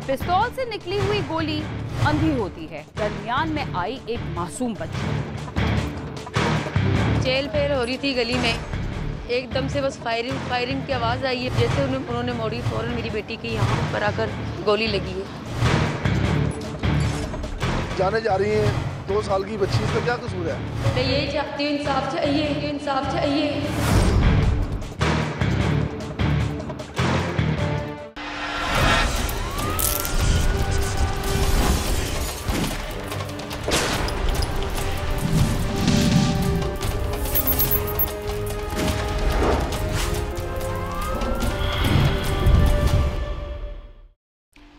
पिस्तौल से निकली हुई गोली अंधी होती है, दरमियान में आई एक मासूम बच्ची। चेल फेल हो रही थी गली में, एकदम से बस फायरिंग की आवाज़ आई है। जैसे उन्होंने मोड़ी, फौरन मेरी बेटी की यहाँ पर आकर गोली लगी है। जाने जा रही है 2 साल की बच्ची, इसका क्या कसूर है? मैं यही चाहती हूँ, इंसाफ चाहिए, इंसाफ चाहिए।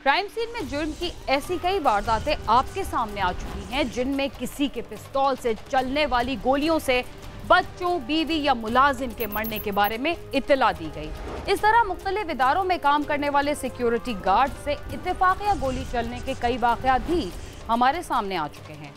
क्राइम सीन में जुर्म की ऐसी कई वारदातें आपके सामने आ चुकी हैं जिनमें किसी के पिस्तौल से चलने वाली गोलियों से बच्चों, बीवी या मुलाजिम के मरने के बारे में इत्तला दी गई। इस तरह मुख्तलिफ इदारों में काम करने वाले सिक्योरिटी गार्ड से इत्तेफाकिया गोली चलने के कई वाक़यात भी हमारे सामने आ चुके हैं।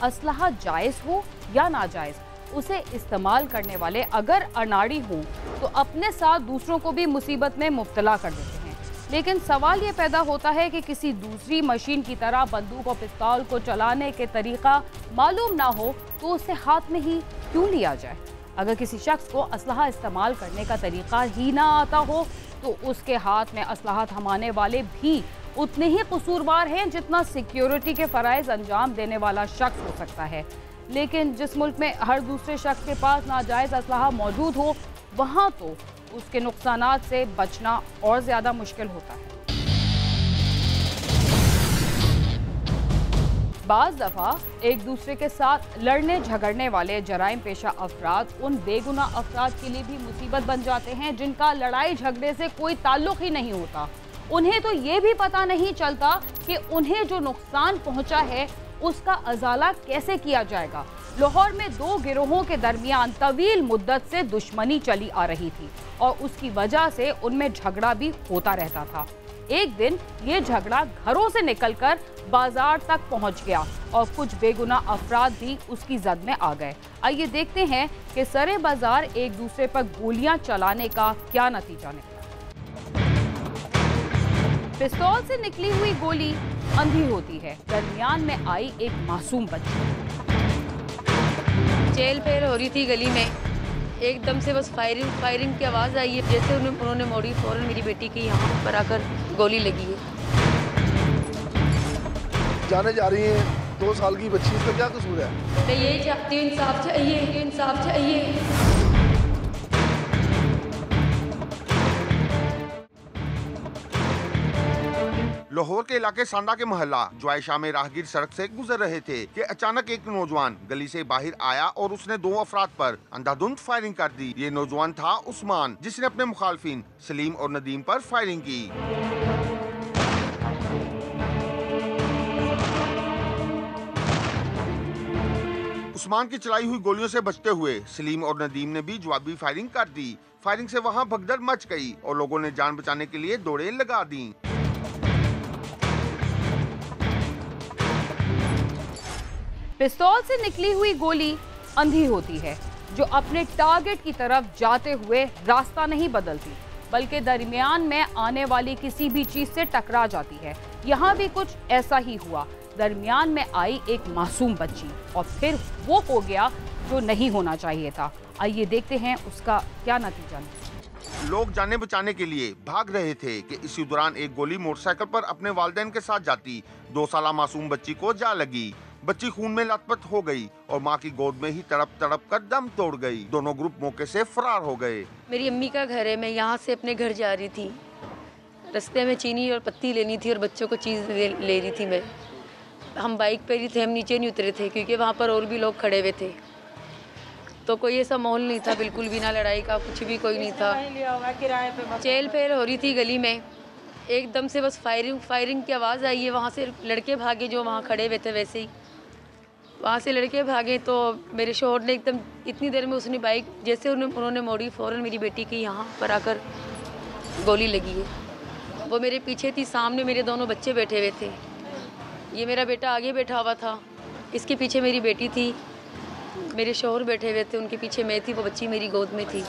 असलहा जायज़ हो या नाजायज़, उसे इस्तेमाल करने वाले अगर अनाड़ी हों तो अपने साथ दूसरों को भी मुसीबत में मुब्तला कर देते हैं। लेकिन सवाल ये पैदा होता है कि किसी दूसरी मशीन की तरह बंदूक और पिस्तौल को चलाने के तरीका मालूम ना हो तो उसे हाथ में ही क्यों लिया जाए। अगर किसी शख्स को असलहा इस्तेमाल करने का तरीका ही ना आता हो तो उसके हाथ में असलहा थमाने वाले भी उतने ही कसूरवार हैं जितना सिक्योरिटी के फ़राइज़ अंजाम देने वाला शख्स हो सकता है। लेकिन जिस मुल्क में हर दूसरे शख्स के पास नाजायज़ असलहा मौजूद हो, वहाँ तो उसके नुकसानात से बचना और ज़्यादा मुश्किल होता है। बाज़ दफ़ा एक दूसरे के साथ लड़ने झगड़ने वाले जराइम पेशा अफराद उन बेगुनाह अफराद के लिए भी मुसीबत बन जाते हैं जिनका लड़ाई झगड़े से कोई ताल्लुक ही नहीं होता। उन्हें तो ये भी पता नहीं चलता कि उन्हें जो नुकसान पहुंचा है उसका अजाला कैसे किया जाएगा। लाहौर में 2 गिरोहों के दरमियान तवील मुद्दत से दुश्मनी चली आ रही थी और उसकी वजह से उनमें झगड़ा भी होता रहता था। एक दिन ये झगड़ा घरों से निकलकर बाजार तक पहुंच गया और कुछ बेगुनाह अफराद भी उसकी जद में आ गए। आइए देखते हैं कि सरे बाजार एक दूसरे पर गोलियां चलाने का क्या नतीजा निकला। पिस्तौल से निकली हुई गोली अंधी होती है, दरमियान में आई एक मासूम बच्ची। चेल फेल हो रही थी गली में, एकदम से बस फायरिंग की आवाज़ आई है। जैसे उन्होंने मोड़ी, फौरन मेरी बेटी की यहाँ पर आकर गोली लगी है। जाने जा रही है 2 साल की बच्ची, इसका क्या कसूर है? मैं यही चाहती हूँ, इंसाफ चाहिए, इंसाफ चाहिए। लाहौर के इलाके सांडा के मोहल्ला ज्वाइशा में राहगीर सड़क से गुजर रहे थे कि अचानक एक नौजवान गली से बाहर आया और उसने 2 अफराद पर अंधाधुंध फायरिंग कर दी। ये नौजवान था उस्मान, जिसने अपने मुखालफिन सलीम और नदीम पर फायरिंग की। उस्मान की चलाई हुई गोलियों से बचते हुए सलीम और नदीम ने भी जवाबी फायरिंग कर दी। फायरिंग से वहां भगदड़ मच गई और लोगों ने जान बचाने के लिए दौड़ें लगा दी। पिस्तौल से निकली हुई गोली अंधी होती है, जो अपने टारगेट की तरफ जाते हुए रास्ता नहीं बदलती बल्कि दरमियान में आने वाली किसी भी चीज से टकरा जाती है। यहाँ भी कुछ ऐसा ही हुआ। दरमियान में आई एक मासूम बच्ची और फिर वो हो गया जो नहीं होना चाहिए था। आइए देखते हैं उसका क्या नतीजा निकला। लोग जाने बचाने के लिए भाग रहे थे कि इसी दौरान एक गोली मोटरसाइकिल पर अपने वालिदैन के साथ जाती 2 साला मासूम बच्ची को जा लगी। बच्ची खून में लथपथ हो गई और मां की गोद में ही तड़प तड़प कर दम तोड़ गई। दोनों ग्रुप मौके से फरार हो गए। मेरी अम्मी का घर है, मैं यहाँ से अपने घर जा रही थी। रास्ते में चीनी और पत्ती लेनी थी और बच्चों को चीज़ ले रही थी मैं। हम बाइक पर ही थे, हम नीचे नहीं उतरे थे क्योंकि वहाँ पर और भी लोग खड़े हुए थे। तो कोई ऐसा माहौल नहीं था, बिल्कुल भी ना लड़ाई का, कुछ भी कोई नहीं था। चेल फेल हो रही थी गली में, एकदम से बस फायरिंग की आवाज़ आई है। वहाँ से लड़के भागे जो वहाँ खड़े हुए थे, वैसे ही वहाँ से लड़के भागे तो मेरे शोहर ने एकदम इतनी देर में उसने बाइक जैसे उन्होंने मोड़ी, फ़ौरन मेरी बेटी की यहाँ पर आकर गोली लगी है। वो मेरे पीछे थी, सामने मेरे दोनों बच्चे बैठे हुए थे। ये मेरा बेटा आगे बैठा हुआ था, इसके पीछे मेरी बेटी थी, मेरे शोहर बैठे हुए थे, उनके पीछे मैं थी, वो बच्ची मेरी गोद में थी।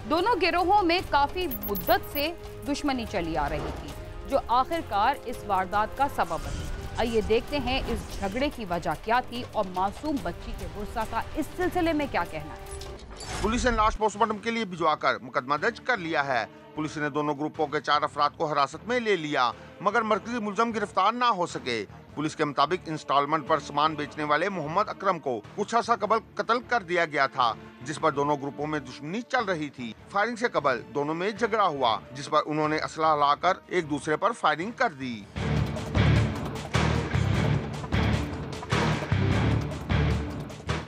दोनों गिरोहों में काफी मुद्दत से दुश्मनी चली आ रही थी। जो आखिरकार इस वारदात का सबब बनी। आइए देखते हैं इस झगड़े की वजह क्या थी और मासूम बच्ची के गुस्सा का इस सिलसिले में क्या कहना है। पुलिस ने लाश पोस्टमार्टम के लिए भिजवाकर मुकदमा दर्ज कर लिया है। पुलिस ने दोनों ग्रुपों के 4 अफराद को हिरासत में ले लिया, मगर मरकजी मुलजम गिरफ्तार ना हो सके। पुलिस के मुताबिक इंस्टॉलमेंट पर सामान बेचने वाले मोहम्मद अकरम को कुछ अर्सा कबल कत्ल कर दिया गया था, जिस पर दोनों ग्रुपों में दुश्मनी चल रही थी। फायरिंग से कबल दोनों में झगड़ा हुआ, जिस पर उन्होंने असला लाकर एक दूसरे पर फायरिंग कर दी।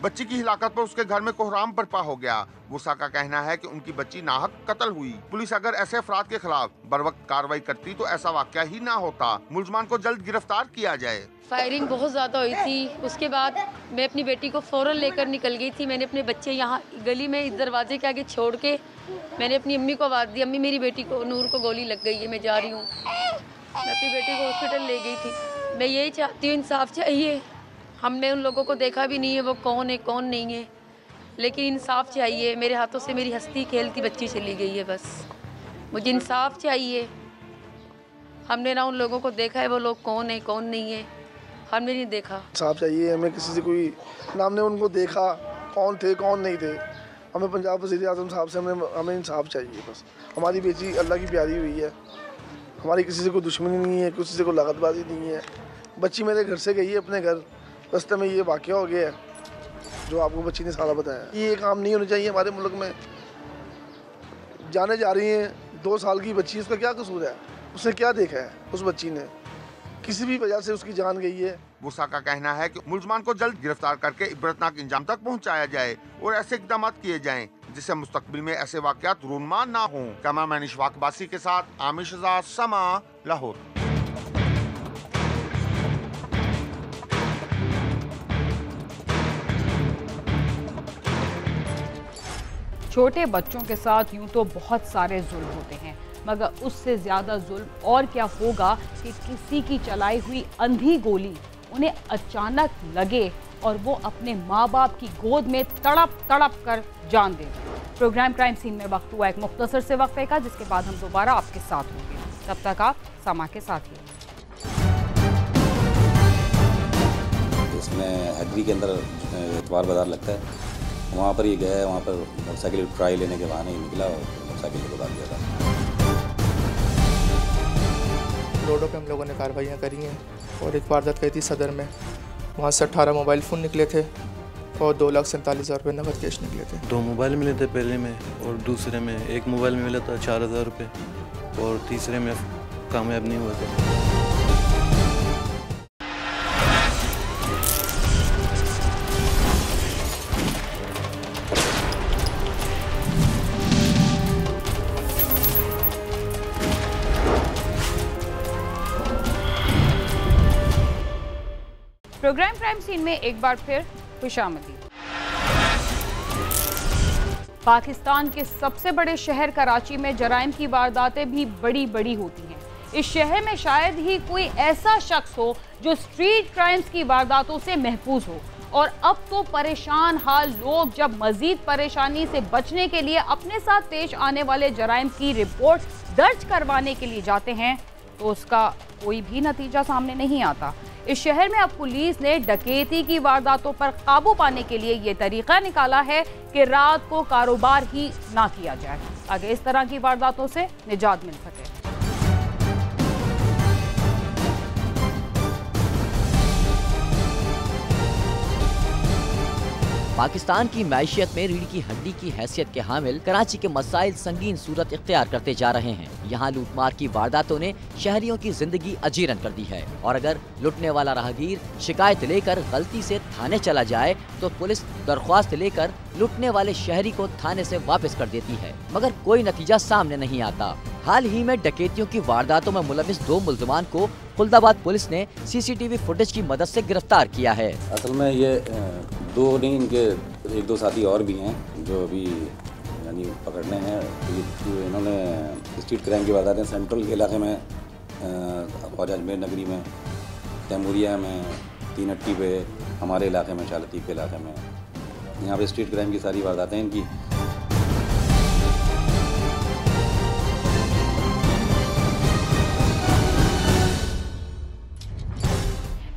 बच्ची की हिलाकत पर उसके घर में कोहराम बरपा हो गया। गुस्सा का कहना है कि उनकी बच्ची नाहक कत्ल हुई। पुलिस अगर ऐसे अफराद के खिलाफ बरवक्त कार्रवाई करती तो ऐसा वाकया ही ना होता। मुलजमान को जल्द गिरफ्तार किया जाए। फायरिंग बहुत ज़्यादा हुई थी। उसके बाद मैं अपनी बेटी को फ़ौरन लेकर निकल गई थी। मैंने अपने बच्चे यहाँ गली में इस दरवाजे के आगे छोड़ के मैंने अपनी अम्मी को आवाज़ दी, अम्मी मेरी बेटी को नूर को गोली लग गई है, मैं जा रही हूँ। मैं अपनी बेटी को हॉस्पिटल ले गई थी। मैं यही चाहती हूँ, इंसाफ चाहिए। हमने उन लोगों को देखा भी नहीं है वो कौन है कौन नहीं है, लेकिन इंसाफ चाहिए। मेरे हाथों से मेरी हंसती खेलती बच्ची चली गई है, बस मुझे इंसाफ चाहिए। हमने ना उन लोगों को देखा है वो लोग कौन है कौन नहीं है, हमने नहीं देखा। इंसाफ चाहिए हमें, किसी से कोई ना हमने उनको देखा कौन थे कौन नहीं थे। हमें पंजाब वज़ीर आज़म साहब से हमें इंसाफ चाहिए। बस हमारी बेटी अल्लाह की प्यारी हुई है, हमारी किसी से कोई दुश्मनी नहीं है, किसी से कोई लागतबाजी नहीं है। बच्ची मेरे घर से गई है अपने घर, रास्ते में ये वाक़या हो गया है जो आपको बच्ची ने सारा बताया। ये काम नहीं होना चाहिए हमारे मुल्क में। जाने जा रही हैं 2 साल की बच्ची, उसका क्या कसूर है? उसने क्या देखा है? उस बच्ची ने किसी भी वजह से उसकी जान गई है। गुस्सा का कहना है कि मुलजमान को जल्द गिरफ्तार करके इबरतनाक इंजाम तक पहुंचाया जाए और ऐसे इकदाम किए जाएं जिससे मुस्तकबिल में ऐसे वाकयात रूनुमा ना हों। कैमरामैन इशफाक बासी के साथ आमिर शहजाद, समा, लाहौर। छोटे बच्चों के साथ यूं तो बहुत सारे जुल्म होते हैं, मगर उससे ज़्यादा जुल्म और क्या होगा कि किसी की चलाई हुई अंधी गोली उन्हें अचानक लगे और वो अपने माँ बाप की गोद में तड़प तड़प कर जान दे। प्रोग्राम क्राइम सीन में वक्त हुआ एक मुख्तसर से वक्फे का, जिसके बाद हम दोबारा आपके साथ होंगे। तब तक आप समा के साथ ही। इसमें हगरी के अंदर इतवार बाजार लगता है, वहाँ पर ये गया, वहाँ पर मोटरसाइकिल ट्राई लेने के बहाने ही निकला और मोटरसाइकिल को उतार दिया था। रोडों पे हम लोगों ने कार्रवाइयाँ करी हैं और एक वारदात कही थी सदर में, वहाँ से 18 मोबाइल फ़ोन निकले थे और 2,47,000 रुपये नकद कैश निकले थे। 2 मोबाइल मिले थे पहले में, और दूसरे में एक मोबाइल में मिला था 4,000 रुपये, और तीसरे में कामयाब नहीं हुए थे। प्रोग्राम क्राइम सीन में एक बार फिर खुशामदीद। पाकिस्तान के सबसे बड़े शहर कराची में जराइम की वारदातें भी बड़ी बड़ी होती हैं। इस शहर में शायद ही कोई ऐसा शख्स हो जो स्ट्रीट क्राइम्स की वारदातों से महफूज हो। और अब तो परेशान हाल लोग जब मजीद परेशानी से बचने के लिए अपने साथ पेश आने वाले जराइम की रिपोर्ट दर्ज करवाने के लिए जाते हैं तो उसका कोई भी नतीजा सामने नहीं आता। इस शहर में अब पुलिस ने डकैती की वारदातों पर काबू पाने के लिए ये तरीका निकाला है कि रात को कारोबार ही ना किया जाए, ताकि इस तरह की वारदातों से निजात मिल सके। पाकिस्तान की मैशियत में रीढ़ की हड्डी की हैसियत के हामिल कराची के मसाइल संगीन सूरत इख्तियार करते जा रहे हैं। यहाँ लूटमार की वारदातों ने शहरियों की जिंदगी अजीरन कर दी है, और अगर लुटने वाला राहगीर शिकायत लेकर गलती से थाने चला जाए तो पुलिस दरख्वास्त लेकर लुटने वाले शहरी को थाने से वापस कर देती है, मगर कोई नतीजा सामने नहीं आता। हाल ही में डकैतियों की वारदातों में मुलविस 2 मुल्ज़िमान को खुलदाबाद पुलिस ने CCTV फुटेज की मदद से गिरफ्तार किया है। असल में ये 2 नहीं, इनके 1-2 साथी और भी हैं जो अभी यानी पकड़ने हैं। इन्होंने स्ट्रीट क्राइम की वारदातें सेंट्रल के इलाके में, ख्वाजा अजमेर नगरी में, तैमूरिया में, 3 अट्टी पे, हमारे इलाके में शालतीफ़ के इलाके में, यहाँ पे स्ट्रीट क्राइम की सारी वारदातें इनकी।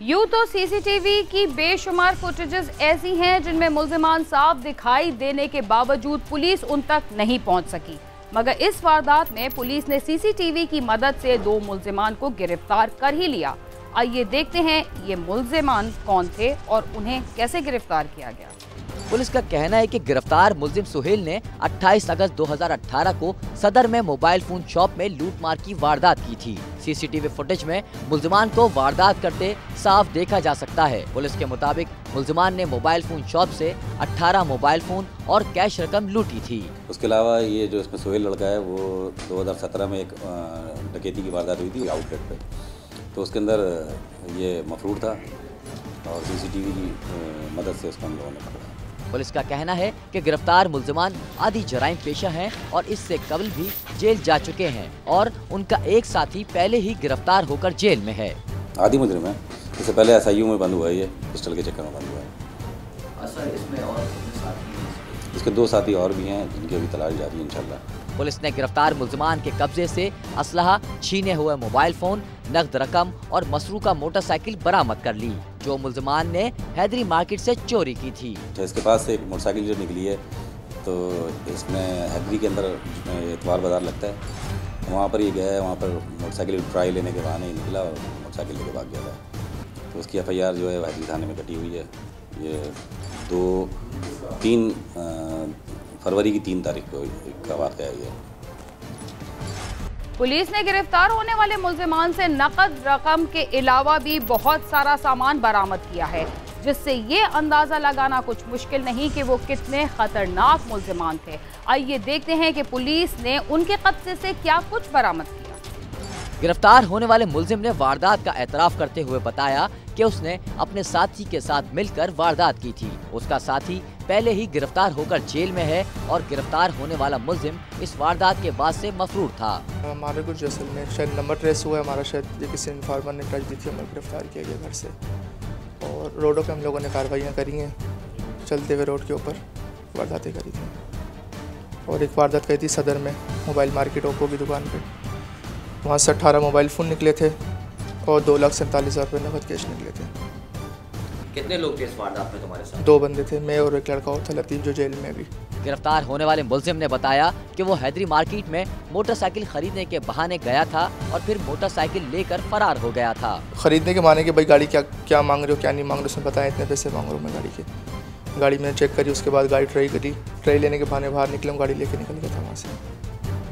यूं तो सीसीटीवी की बेशुमार फुटेजेस ऐसी हैं जिनमें मुल्जिमान साफ दिखाई देने के बावजूद पुलिस उन तक नहीं पहुंच सकी, मगर इस वारदात में पुलिस ने सीसीटीवी की मदद से 2 मुल्जिमान को गिरफ्तार कर ही लिया। आइए देखते हैं ये मुल्जिमान कौन थे और उन्हें कैसे गिरफ्तार किया गया। पुलिस का कहना है कि गिरफ्तार मुल्जिम सुहेल ने 28 अगस्त 2018 को सदर में मोबाइल फोन शॉप में लूटमार की वारदात की थी। सीसीटीवी फुटेज में मुल्जिमान को वारदात करते साफ देखा जा सकता है। पुलिस के मुताबिक मुल्जिमान ने मोबाइल फोन शॉप से 18 मोबाइल फोन और कैश रकम लूटी थी। उसके अलावा ये जो इसमें सोहेल लड़का है वो 2017 में एक डकैती की वारदात हुई थी आउटलेट पे, तो उसके अंदर ये मफरूर था और सीसीटीवी की मदद से उसको हम लोगों ने पकड़ा। पुलिस का कहना है कि गिरफ्तार मुल्जिमान आदि जराइम पेशा हैं और इससे कबल भी जेल जा चुके हैं और उनका एक साथी पहले ही गिरफ्तार होकर जेल में है। आदि मुजरिम है, इससे पहले SIU में बंद हुआ है, ये पिस्टल के चक्कर में बंद हुआ है। सर इसमें और इसके 2 साथी और भी हैं जिनकी अभी तलाश जारी है इंशाल्लाह। पुलिस ने गिरफ्तार मुल्जिमान के कब्जे से असलहा, छीने हुए मोबाइल फोन, नकद रकम और मसरूका मोटरसाइकिल बरामद कर ली, जो मुल्जिमान ने हैदरी मार्केट से चोरी की थी। इसके पास से एक मोटरसाइकिल जो निकली है, तो इसमें हैदरी के अंदर इतवार बाज़ार लगता है, वहाँ पर ये गया है, वहाँ पर मोटरसाइकिल ट्राई लेने के बहाने ही निकला और मोटरसाइकिल लेके भाग गया था। तो उसकी FIR जो है हैदरी थाने में कटी हुई है। ये 3 फरवरी की 3 तारीख को का वाक़या है। पुलिस ने गिरफ्तार होने वाले मुल्जिमान से नकद रकम के अलावा भी बहुत सारा सामान बरामद किया है, जिससे ये अंदाजा लगाना कुछ मुश्किल नहीं कि वो कितने खतरनाक मुल्जिमान थे। आइए देखते हैं कि पुलिस ने उनके कब्जे से क्या कुछ बरामद किया। गिरफ्तार होने वाले मुल्जिम ने वारदात का एतराफ़ करते हुए बताया कि उसने अपने साथी के साथ मिलकर वारदात की थी। उसका साथी पहले ही गिरफ्तार होकर जेल में है और गिरफ्तार होने वाला मुल्जिम इस वारदात के बाद से मफरूर था। हमारे कुछ जैसलमेर शायद नंबर ट्रेस हुआ है हमारा, शायद किसी इन्फॉर्मर ने टच दी थी, हमें गिरफ्तार किया गया घर से और रोडों पे हम लोगों ने कार्रवाइयाँ करी हैं। चलते हुए रोड के ऊपर वारदातें करी थी और एक वारदात करी थी सदर में मोबाइल मार्केट ओप्पो की दुकान पर। वहाँ से 18 मोबाइल फ़ोन निकले थे और 2,47,000 रुपये नकद कैश निकले थे। कितने लोग थे इस वारदात में तुम्हारे साथ? 2 बंदे थे, मैं और एक लड़का और था लतीफ़, जो जेल में भी। गिरफ्तार होने वाले मुल्जिम ने बताया कि वो हैदरी मार्केट में मोटरसाइकिल खरीदने के बहाने गया था और फिर मोटरसाइकिल लेकर फरार हो गया था। खरीदने के माने कि भाई गाड़ी क्या मांग रहे हो, क्या नहीं मांग रहे हो, उसने बताया इतने पैसे मांग रहा हूँ मैं गाड़ी के। गाड़ी मैंने चेक करी, उसके बाद गाड़ी ट्राई करी, ट्राई लेने के बहाने बाहर निकला, गाड़ी लेके निकल गया था वहाँ से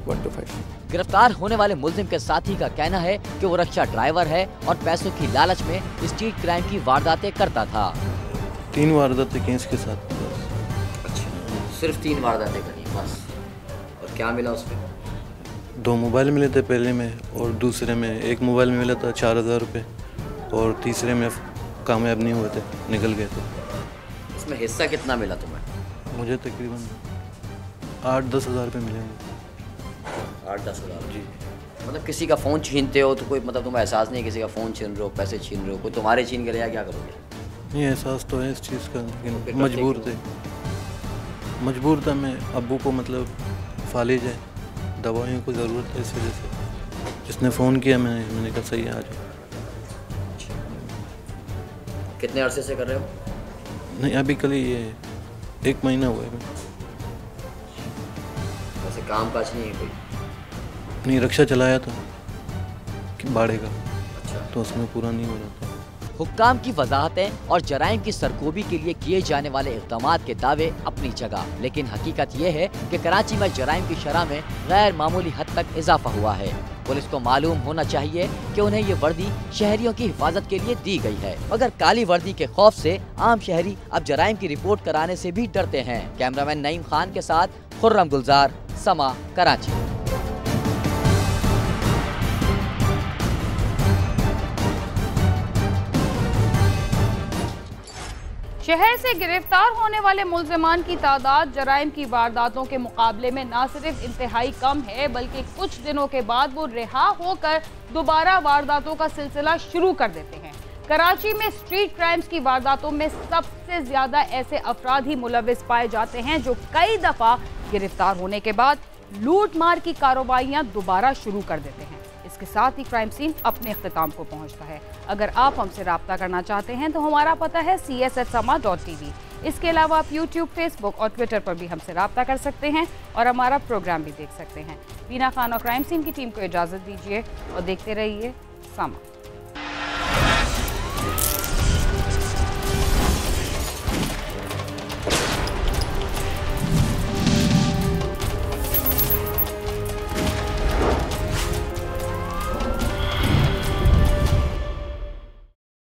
125। गिरफ्तार होने वाले मुल्जिम के साथी का कहना है कि वो रिक्शा ड्राइवर है और पैसों की लालच में स्ट्रीट क्राइम की वारदातें करता था। 3 वारदातें की इसके साथ बस। अच्छा, सिर्फ 3 वारदातें करी बस। और क्या मिला उसमें? 2 मोबाइल मिले थे पहले में और दूसरे में एक मोबाइल में मिला था 4,000 रुपये और तीसरे में कामयाब नहीं हुए थे, निकल गए थे। इसमें हिस्सा कितना मिला तुम्हें? मुझे तकरीबन 8-10 हज़ार रुपये मिले होंगे। 8-10 हज़ार? जी। मतलब किसी का फ़ोन छीनते हो तो कोई मतलब तुम्हें एहसास नहीं है किसी का फ़ोन छीन रहे हो, पैसे छीन रहे हो, कोई तुम्हारे छीन कर या क्या करोगे? नहीं, एहसास तो है इस चीज़ का, लेकिन मजबूर था मैं। अब्बू को मतलब फालिज है, दवाइयों की ज़रूरत है, इस वजह से जिसने फ़ोन किया मैंने कहा सही है आ जाओ। कितने अरसे से कर रहे हो? नहीं, अभी कल ही ये 1 महीना हुआ है। वैसे काम काज नहीं है कोई? नहीं, रिक्शा चलाया था कि भाड़े का। अच्छा। तो उसमें पूरा नहीं हो रहा था। हुक्काम की वजाहतें और जराइम की सरकोबी के लिए किए जाने वाले इक़दामात के दावे अपनी जगह, लेकिन हकीकत यह है कि कराची में जराइम की शरह में गैर मामूली हद तक इजाफा हुआ है। पुलिस को मालूम होना चाहिए कि उन्हें ये वर्दी शहरियों की हिफाजत के लिए दी गई है, मगर काली वर्दी के खौफ से आम शहरी अब जराइम की रिपोर्ट कराने से भी डरते हैं। कैमरामैन नईम खान के साथ खुर्रम गुलजार, समा, कराची। शहर से गिरफ्तार होने वाले मुल्जिमान की तादाद जराइम की वारदातों के मुकाबले में न सिर्फ इंतहाई कम है, बल्कि कुछ दिनों के बाद वो रिहा होकर दोबारा वारदातों का सिलसिला शुरू कर देते हैं। कराची में स्ट्रीट क्राइम्स की वारदातों में सबसे ज्यादा ऐसे अफराद ही मुलविस पाए जाते हैं जो कई दफा गिरफ्तार होने के बाद लूट मार की कार्रवाइयां दोबारा शुरू कर देते हैं। इसके साथ ही क्राइम सीन अपने इख्तिताम को पहुंचता है। अगर आप हमसे रब्ता करना चाहते हैं तो हमारा पता है cs@sama.tv। इसके अलावा आप YouTube, Facebook और Twitter पर भी हमसे रब्ता कर सकते हैं और हमारा प्रोग्राम भी देख सकते हैं। बीना खान और क्राइम सीन की टीम को इजाज़त दीजिए और देखते रहिए सामा।